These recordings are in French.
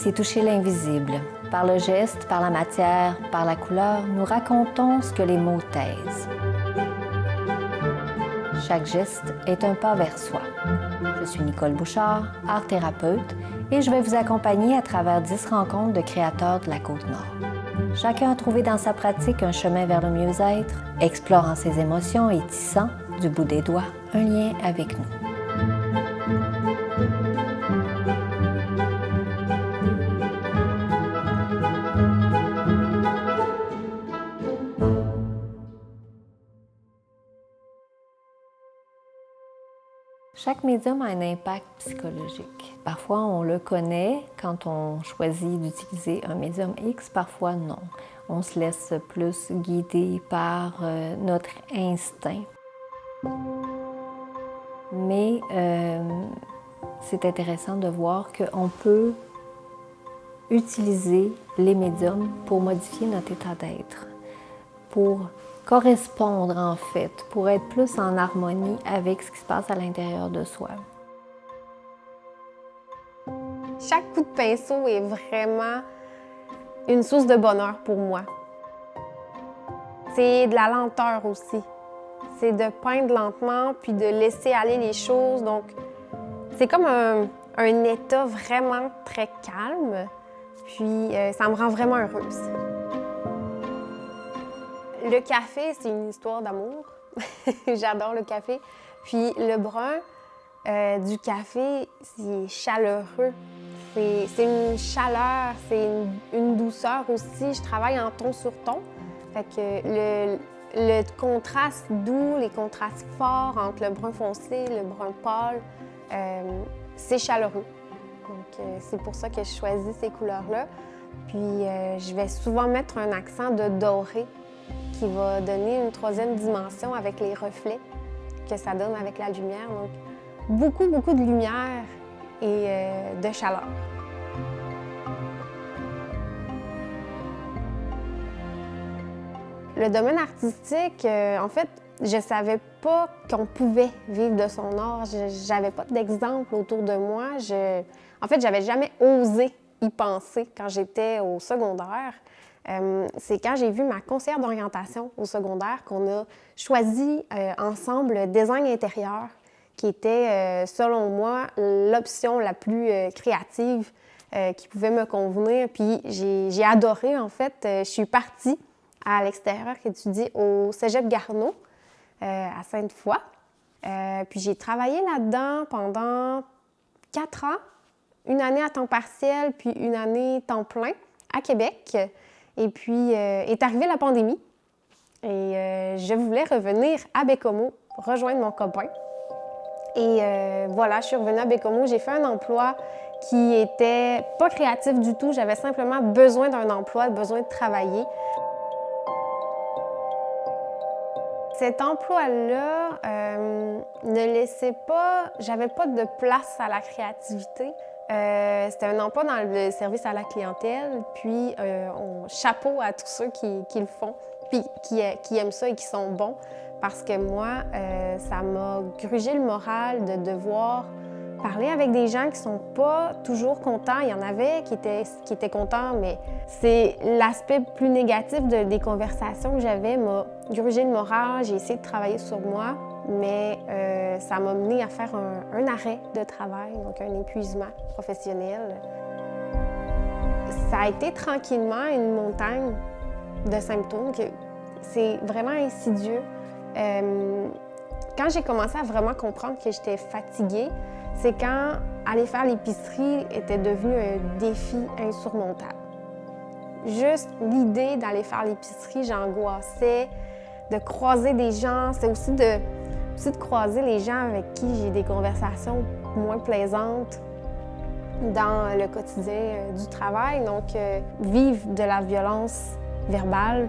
c'est toucher l'invisible. Par le geste, par la matière, par la couleur, nous racontons ce que les mots taisent. Chaque geste est un pas vers soi. Je suis Nicole Bouchard, art-thérapeute, et je vais vous accompagner à travers 10 rencontres de créateurs de la Côte-Nord. Chacun a trouvé dans sa pratique un chemin vers le mieux-être, explorant ses émotions et tissant, du bout des doigts, un lien avec nous. Chaque médium a un impact psychologique. Parfois, on le connaît quand on choisit d'utiliser un médium X, parfois non. On se laisse plus guider par notre instinct. Mais c'est intéressant de voir qu'on peut utiliser les médiums pour modifier notre état d'être, pour correspondre en fait, pour être plus en harmonie avec ce qui se passe à l'intérieur de soi. Chaque coup de pinceau est vraiment une source de bonheur pour moi. C'est de la lenteur aussi. C'est de peindre lentement puis de laisser aller les choses. Donc, c'est comme un état vraiment très calme. Puis, ça me rend vraiment heureuse. Le café, c'est une histoire d'amour. J'adore le café. Puis le brun du café, c'est chaleureux. C'est une chaleur, c'est une douceur aussi. Je travaille en ton sur ton. Fait que le contraste doux, les contrastes forts entre le brun foncé, le brun pâle, c'est chaleureux. Donc c'est pour ça que je choisis ces couleurs-là. Puis je vais souvent mettre un accent de doré, qui va donner une troisième dimension avec les reflets que ça donne avec la lumière. Donc, beaucoup de lumière et de chaleur. Le domaine artistique, en fait, je savais pas qu'on pouvait vivre de son art. J'avais pas d'exemple autour de moi. En fait, j'avais jamais osé y penser quand j'étais au secondaire. C'est quand j'ai vu ma conseillère d'orientation au secondaire qu'on a choisi ensemble le design intérieur, qui était, selon moi, l'option la plus créative qui pouvait me convenir. Puis j'ai adoré, en fait. Je suis partie à l'extérieur étudier au Cégep Garneau, à Sainte-Foy. Puis j'ai travaillé là-dedans pendant 4 ans, une année à temps partiel, puis une année temps plein à Québec. Et puis, est arrivée la pandémie et je voulais revenir à Baie-Comeau, rejoindre mon copain. Et voilà, je suis revenue à Baie-Comeau. J'ai fait un emploi qui était pas créatif du tout. J'avais simplement besoin d'un emploi, besoin de travailler. Cet emploi-là ne laissait pas... J'avais pas de place à la créativité. C'était un emploi dans le service à la clientèle, puis chapeau à tous ceux qui le font, puis qui aiment ça et qui sont bons, parce que moi, ça m'a grugé le moral de devoir parler avec des gens qui sont pas toujours contents. Il y en avait qui étaient contents, mais c'est l'aspect plus négatif des conversations que j'avais m'a grugé le moral. J'ai essayé de travailler sur moi, mais ça m'a mené à faire un arrêt de travail, donc un épuisement professionnel. Ça a été tranquillement une montagne de symptômes. C'est vraiment insidieux. Quand j'ai commencé à vraiment comprendre que j'étais fatiguée, c'est quand aller faire l'épicerie était devenu un défi insurmontable. Juste l'idée d'aller faire l'épicerie, j'angoissais, de croiser des gens, c'est aussi de croiser les gens avec qui j'ai des conversations moins plaisantes dans le quotidien du travail. Donc, vivre de la violence verbale.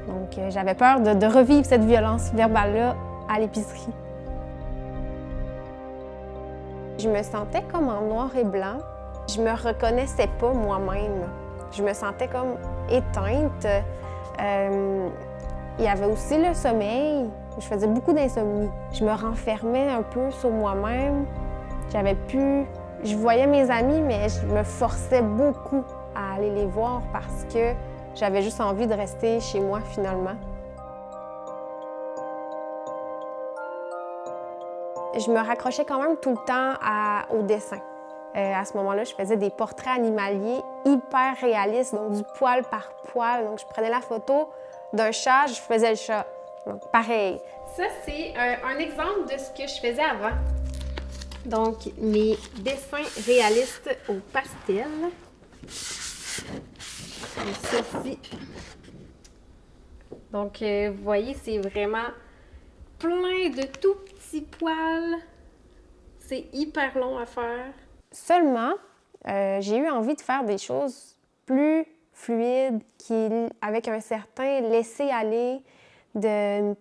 Donc, j'avais peur de revivre cette violence verbale-là à l'épicerie. Je me sentais comme en noir et blanc. Je me reconnaissais pas moi-même. Je me sentais comme éteinte. Il y avait aussi le sommeil. Je faisais beaucoup d'insomnie. Je me renfermais un peu sur moi-même. J'avais plus Je voyais mes amis, mais je me forçais beaucoup à aller les voir parce que j'avais juste envie de rester chez moi finalement. Je me raccrochais quand même tout le temps au dessin. À ce moment-là, je faisais des portraits animaliers hyper réalistes, donc du poil par poil. Donc, je prenais la photo d'un chat, je faisais le chat. Donc, pareil. Ça, c'est un exemple de ce que je faisais avant. Donc, mes dessins réalistes au pastel. Et ceci. Donc, vous voyez, c'est vraiment plein de tout petits poils. C'est hyper long à faire. Seulement, j'ai eu envie de faire des choses plus fluides, avec un certain laisser-aller, de ne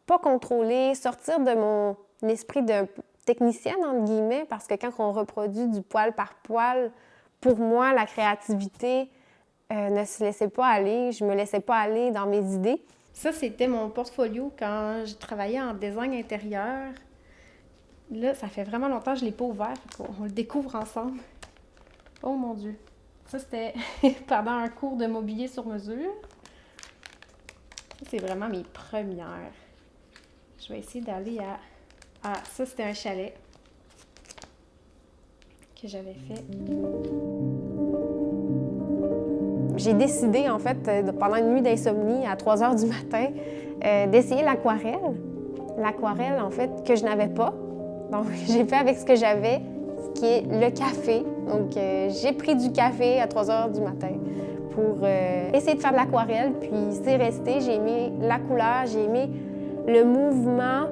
pas contrôler, sortir de mon esprit de technicienne, entre guillemets, parce que quand on reproduit du poil par poil, pour moi, la créativité ne se laissait pas aller, je me laissais pas aller dans mes idées. Ça, c'était mon portfolio quand je travaillais en design intérieur. Là, ça fait vraiment longtemps que je ne l'ai pas ouvert, on le découvre ensemble. Oh mon Dieu! Ça, c'était pendant un cours de mobilier sur mesure. Ça, c'est vraiment mes premières. Je vais essayer d'aller à... Ah, ça, c'était un chalet que j'avais fait. J'ai décidé, en fait, pendant une nuit d'insomnie, à 3 heures du matin, d'essayer l'aquarelle. L'aquarelle, en fait, que je n'avais pas. Donc, j'ai fait avec ce que j'avais, ce qui est le café. Donc, j'ai pris du café à 3 heures du matin pour essayer de faire de l'aquarelle. Puis, c'est resté. J'ai aimé la couleur, j'ai aimé le mouvement.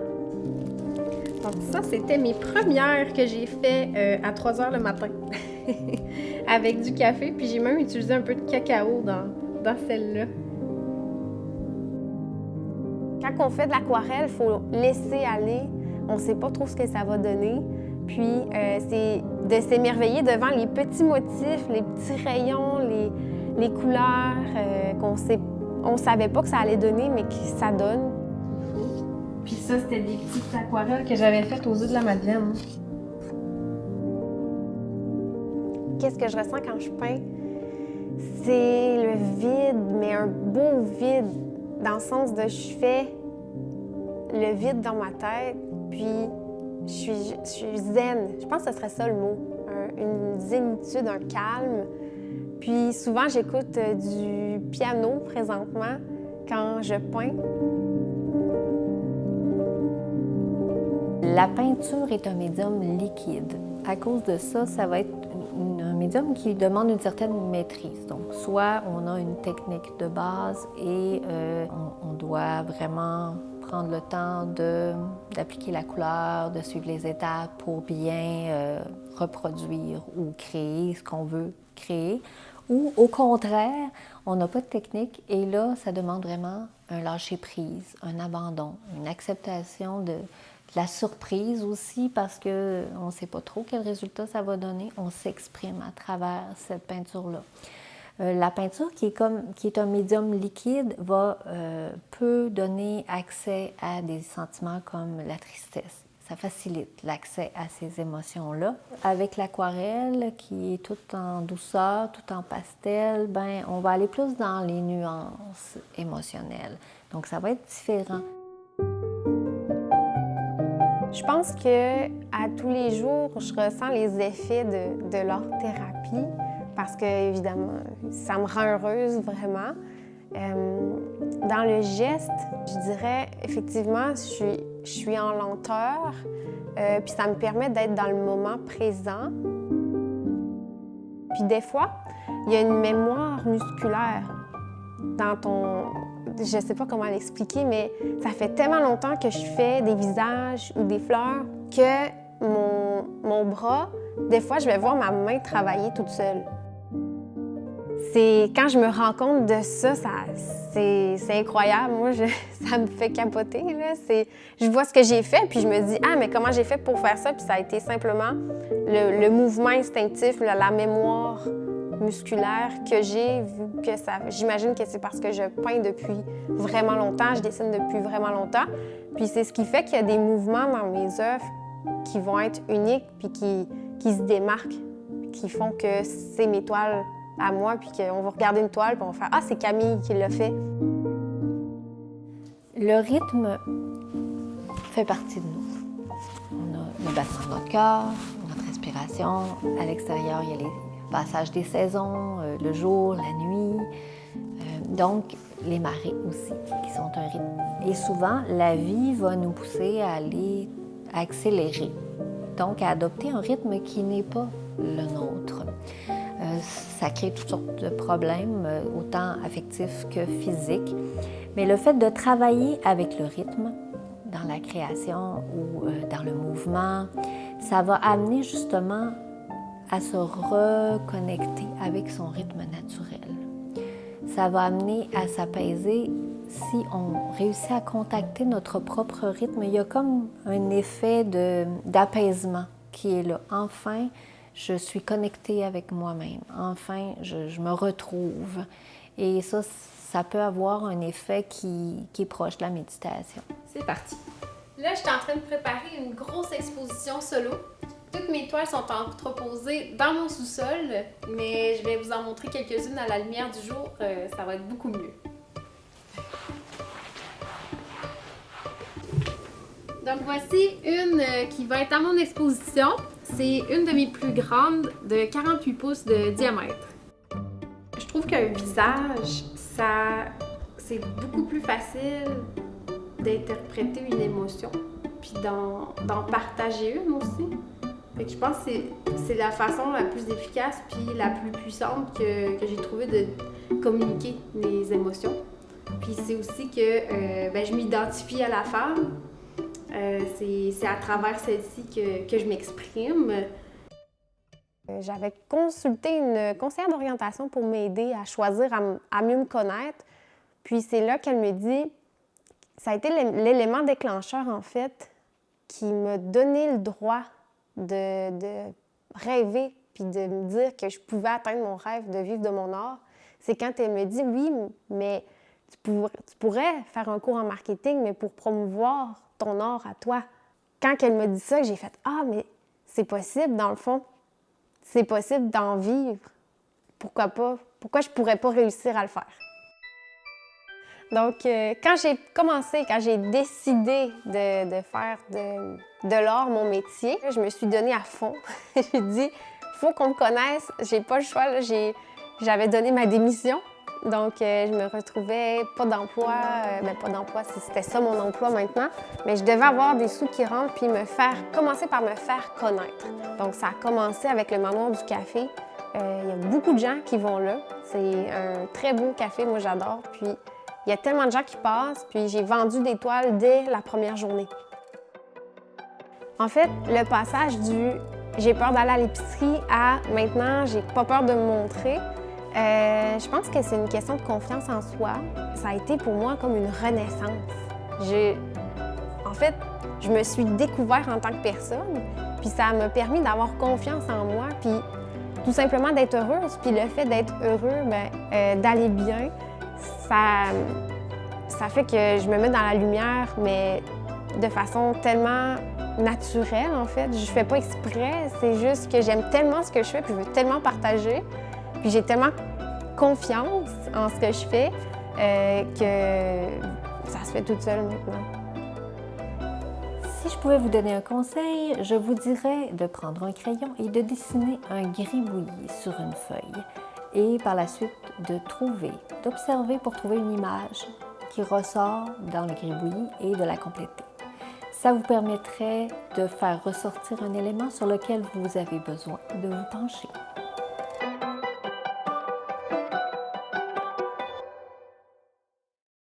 Donc, ça, c'était mes premières que j'ai fait à 3 heures le matin avec du café. Puis, j'ai même utilisé un peu de cacao dans celle-là. Quand on fait de l'aquarelle, il faut laisser aller. On ne sait pas trop ce que ça va donner. Puis, c'est de s'émerveiller devant les petits motifs, les petits rayons, les couleurs on ne savait pas que ça allait donner, mais que ça donne. Puis ça, c'était des petites aquarelles que j'avais faites aux yeux de la Madeleine. Qu'est-ce que je ressens quand je peins? C'est le vide, mais un beau vide, dans le sens de je fais le vide dans ma tête, puis je suis zen. Je pense que ce serait ça le mot. Une zénitude, un calme. Puis souvent, j'écoute du piano présentement quand je peins. La peinture est un médium liquide. À cause de ça, ça va être un médium qui demande une certaine maîtrise. Donc, soit on a une technique de base et on doit vraiment prendre le temps d'appliquer la couleur, de suivre les étapes pour bien reproduire ou créer ce qu'on veut créer. Ou au contraire, on n'a pas de technique et là, ça demande vraiment un lâcher-prise, un abandon, une acceptation de la surprise aussi parce qu'on ne sait pas trop quel résultat ça va donner. On s'exprime à travers cette peinture-là. La peinture, qui est un médium liquide, peut donner accès à des sentiments comme la tristesse. Ça facilite l'accès à ces émotions-là. Avec l'aquarelle, qui est toute en douceur, tout en pastel, on va aller plus dans les nuances émotionnelles. Donc, ça va être différent. Je pense que à tous les jours, je ressens les effets de l'art-thérapie parce que, évidemment, ça me rend heureuse vraiment. Dans le geste, je dirais, effectivement, je suis en lenteur, puis ça me permet d'être dans le moment présent. Puis des fois, il y a une mémoire musculaire dans ton... Je sais pas comment l'expliquer, mais ça fait tellement longtemps que je fais des visages ou des fleurs que mon bras, des fois, je vais voir ma main travailler toute seule. C'est quand je me rends compte de ça, c'est incroyable. Moi, ça me fait capoter, là. Je vois ce que j'ai fait, puis je me dis « Ah, mais comment j'ai fait pour faire ça? » Puis ça a été simplement le mouvement instinctif, la mémoire musculaire que j'ai, vu que j'imagine que c'est parce que je peins depuis vraiment longtemps, je dessine depuis vraiment longtemps. Puis c'est ce qui fait qu'il y a des mouvements dans mes œuvres qui vont être uniques, puis qui se démarquent, qui font que c'est mes toiles à moi, puis qu'on va regarder une toile, puis on va faire « Ah, c'est Camille qui l'a fait ». Le rythme fait partie de nous. On a le battement de notre cœur, notre respiration. À l'extérieur, il y a les passages des saisons, le jour, la nuit. Donc, les marées aussi, qui sont un rythme. Et souvent, la vie va nous pousser à aller accélérer, donc à adopter un rythme qui n'est pas le nôtre. Ça crée toutes sortes de problèmes, autant affectifs que physiques. Mais le fait de travailler avec le rythme, dans la création ou dans le mouvement, ça va amener justement à se reconnecter avec son rythme naturel. Ça va amener à s'apaiser si on réussit à contacter notre propre rythme. Il y a comme un effet d'apaisement qui est là. Enfin, je suis connectée avec moi-même. Enfin, je me retrouve. Et ça peut avoir un effet qui est proche de la méditation. C'est parti. Là, je suis en train de préparer une grosse exposition solo. Toutes mes toiles sont entreposées dans mon sous-sol, mais je vais vous en montrer quelques-unes à la lumière du jour. Ça va être beaucoup mieux. Donc voici une qui va être à mon exposition. C'est une de mes plus grandes, de 48 pouces de diamètre. Je trouve qu'un visage, c'est beaucoup plus facile d'interpréter une émotion, puis d'en partager une aussi. Fait que je pense que c'est la façon la plus efficace puis la plus puissante que j'ai trouvé de communiquer mes émotions. Puis c'est aussi que je m'identifie à la femme. C'est à travers celle-ci que je m'exprime. J'avais consulté une conseillère d'orientation pour m'aider à choisir, à mieux me connaître. Puis c'est là qu'elle me dit, ça a été l'élément déclencheur en fait, qui m'a donné le droit de rêver puis de me dire que je pouvais atteindre mon rêve de vivre de mon art. C'est quand elle me dit, oui, mais tu pourrais faire un cours en marketing, mais pour promouvoir ton art à toi. Quand elle m'a dit ça, j'ai fait, ah, mais c'est possible dans le fond. C'est possible d'en vivre. Pourquoi pas? Pourquoi je pourrais pas réussir à le faire? Donc, quand j'ai décidé de faire de l'art mon métier, je me suis donnée à fond. J'ai dit, il faut qu'on me connaisse, j'ai pas le choix. Là, j'avais donné ma démission, donc je me retrouvais pas d'emploi. Pas d'emploi, si c'était ça mon emploi maintenant, mais je devais avoir des sous qui rentrent puis commencer par me faire connaître. Donc, ça a commencé avec le Manoir du Café. Il y a beaucoup de gens qui vont là. C'est un très beau café, moi j'adore. Puis, il y a tellement de gens qui passent, puis j'ai vendu des toiles dès la première journée. En fait, le passage du « j'ai peur d'aller à l'épicerie » à « maintenant, j'ai pas peur de me montrer », je pense que c'est une question de confiance en soi. Ça a été pour moi comme une renaissance. En fait, je me suis découverte en tant que personne, puis ça m'a permis d'avoir confiance en moi, puis tout simplement d'être heureuse. Puis le fait d'être heureux, d'aller bien, ça fait que je me mets dans la lumière, mais de façon tellement naturelle, en fait. Je fais pas exprès, c'est juste que j'aime tellement ce que je fais, puis je veux tellement partager, puis j'ai tellement confiance en ce que je fais que ça se fait toute seule maintenant. Si je pouvais vous donner un conseil, je vous dirais de prendre un crayon et de dessiner un gribouillis sur une feuille. Et par la suite, d'observer pour trouver une image qui ressort dans le gribouillis et de la compléter. Ça vous permettrait de faire ressortir un élément sur lequel vous avez besoin de vous pencher.